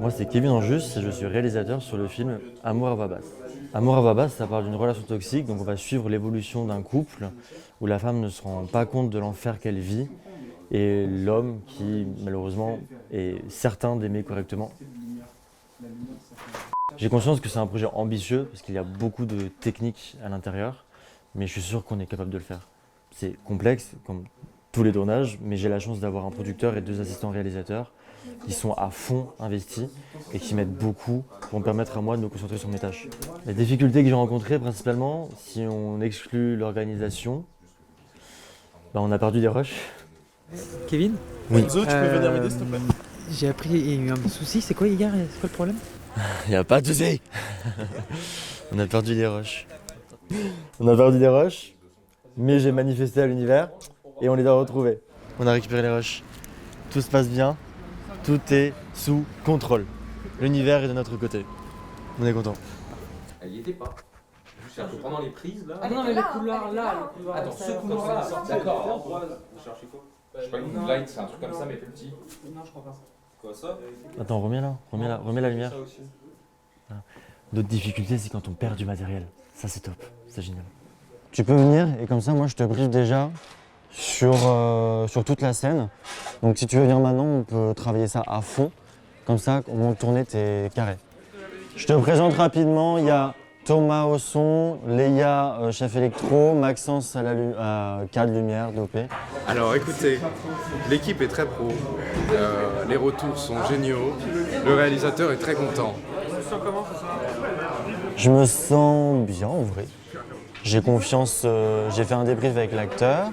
Moi, c'est Kevin Anjus et je suis réalisateur sur le film Amour à voix basse. Amour à voix basse, ça parle d'une relation toxique, donc on va suivre l'évolution d'un couple où la femme ne se rend pas compte de l'enfer qu'elle vit et l'homme qui, malheureusement, est certain d'aimer correctement. J'ai conscience que c'est un projet ambitieux parce qu'il y a beaucoup de techniques à l'intérieur, mais je suis sûr qu'on est capable de le faire. C'est complexe, comme tous les tournages, mais j'ai la chance d'avoir un producteur et 2 assistants réalisateurs qui sont à fond investis et qui m'aident beaucoup pour me permettre à moi de me concentrer sur mes tâches. Les difficultés que j'ai rencontrées principalement, si on exclut l'organisation, on a perdu des rushs. Kevin, Oui. Enzo, tu peux venir m'aider s'il te plaît? j'ai appris, il y a eu un souci, c'est quoi les gars, c'est quoi le problème? Il n'y a pas de souci. On a perdu des rushs. On a perdu des rushs, mais j'ai manifesté à l'univers et on les a retrouvés. On a récupéré les rushs. Tout se passe bien, tout est sous contrôle. L'univers est de notre côté. On est content. Elle y était pas. C'est-à-dire que pendant les prises là. Ah non, mais le couloir là, le couloir Attends, ce couloir là. D'accord. Vous cherchez quoi? Je sais pas, une light, c'est un truc comme ça, mais plus petit. Non, je crois pas. Quoi ça? Attends, remets la lumière. Voilà. D'autres difficultés, c'est quand on perd du matériel. Ça, c'est top, c'est génial. Tu peux venir et comme ça, moi, je te briefe déjà sur toute la scène. Donc, si tu veux venir maintenant, on peut travailler ça à fond. Comme ça, au moment de tourner, t'es carré. Je te présente rapidement, il y a Thomas au son, Léa, chef électro, Maxence à cadre lumière, dopé. Alors écoutez, l'équipe est très pro, les retours sont géniaux, le réalisateur est très content. Je me sens bien en vrai. J'ai confiance, j'ai fait un débrief avec l'acteur.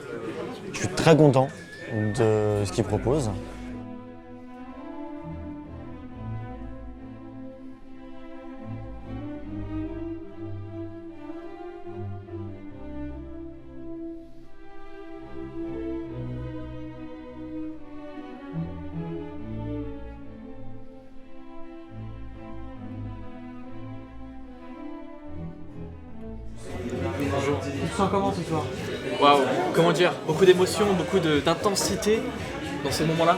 Je suis très content de ce qu'il propose. Tu te sens comment ce soir? Waouh, comment dire, beaucoup d'émotions, beaucoup d'intensité dans ces moments-là.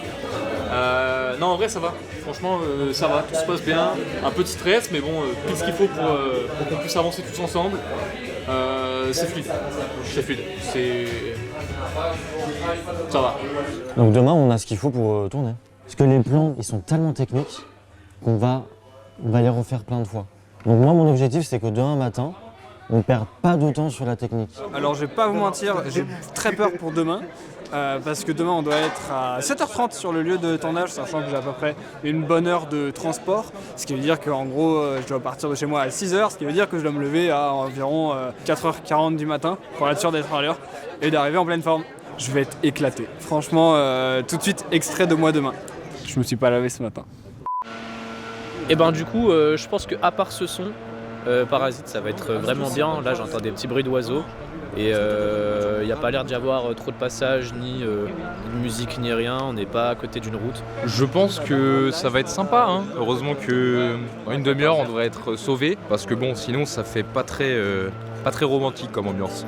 Non, en vrai, ça va. Franchement, ça va, tout se passe bien. Un peu de stress, mais bon, pile ce qu'il faut pour qu'on puisse avancer tous ensemble. C'est fluide. C'est fluide. Ça va. Donc demain, on a ce qu'il faut pour tourner. Parce que les plans, ils sont tellement techniques qu'on va les refaire plein de fois. Donc moi, mon objectif, c'est que demain matin, on ne perd pas de temps sur la technique. Alors je vais pas vous mentir, j'ai très peur pour demain. Parce que demain on doit être à 7h30 sur le lieu de tournage, sachant que j'ai à peu près une bonne heure de transport. Ce qui veut dire qu'en gros je dois partir de chez moi à 6h, ce qui veut dire que je dois me lever à environ 4h40 du matin pour être sûr d'être à l'heure et d'arriver en pleine forme. Je vais être éclaté. Franchement, tout de suite extrait de moi demain. Je me suis pas lavé ce matin. Et ben du coup je pense que à part ce son, Parasite ça va être vraiment bien. Là j'entends des petits bruits d'oiseaux et il n'y a pas l'air d'y avoir trop de passages ni de musique ni rien, on n'est pas à côté d'une route. Je pense que ça va être sympa, hein. Heureusement que en une demi-heure on devrait être sauvé parce que bon sinon ça fait pas très romantique comme ambiance.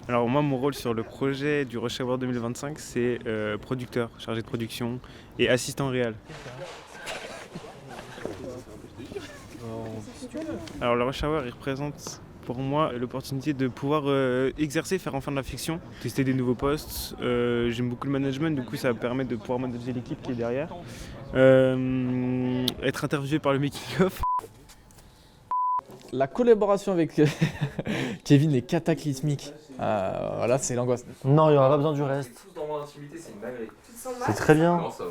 Alors moi, mon rôle sur le projet du Rush Hour 2025, c'est producteur, chargé de production et assistant réal. Alors le Rush Hour, il représente pour moi l'opportunité de pouvoir exercer, faire enfin de la fiction, tester des nouveaux postes. J'aime beaucoup le management, du coup ça permet de pouvoir manager l'équipe qui est derrière. Être interviewé par le making-of. La collaboration avec Kevin est cataclysmique. Voilà, c'est l'angoisse. Non, il n'y aura pas besoin du reste. Tous dans mon intimité, c'est une dinguerie. C'est très bien. Non, ça va.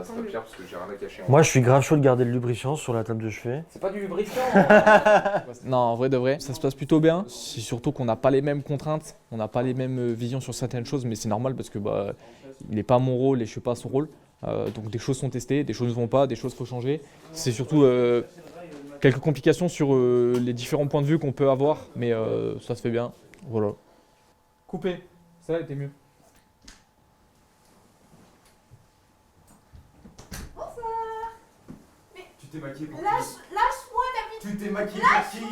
C'est pas pire parce que j'ai rien à cacher. Moi, je suis grave chaud de garder le lubrifiant sur la table de chevet. C'est pas du lubrifiant. Non, en vrai de vrai, ça se passe plutôt bien. C'est surtout qu'on n'a pas les mêmes contraintes, on n'a pas les mêmes visions sur certaines choses, mais c'est normal parce que il n'est pas mon rôle et je ne suis pas son rôle. Donc des choses sont testées, des choses ne vont pas, des choses faut changer. C'est surtout quelques complications sur les différents points de vue qu'on peut avoir, mais ça se fait bien. Voilà. Coupé. Ça était mieux. Bonsoir. Tu t'es maquillée pour Lâche-moi, David. Tu t'es maquillée par qui?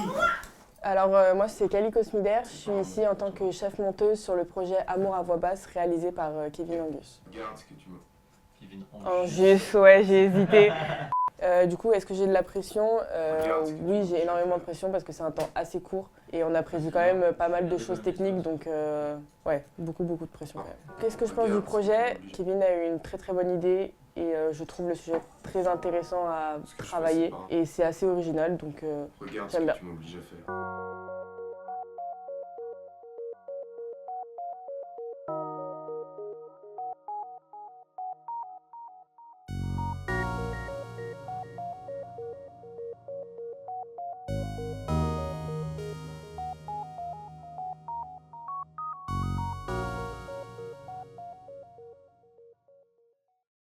Alors moi c'est Kali Cosmider, je suis ici en tant que chef monteuse sur le projet Amour à voix basse réalisé par Kevin Angus. Regarde ce que tu me... Kevin Angus, ouais j'ai hésité. Du coup, est-ce que j'ai de la pression? Oui, j'ai énormément de pression parce que c'est un temps assez court et on a prévu quand même pas mal de choses techniques, donc ouais, beaucoup de pression quand même. Qu'est-ce que je pense du projet? Kevin a eu une très bonne idée et je trouve le sujet très intéressant à travailler et c'est assez original, donc j'aime bien. Tu m'obliges à faire.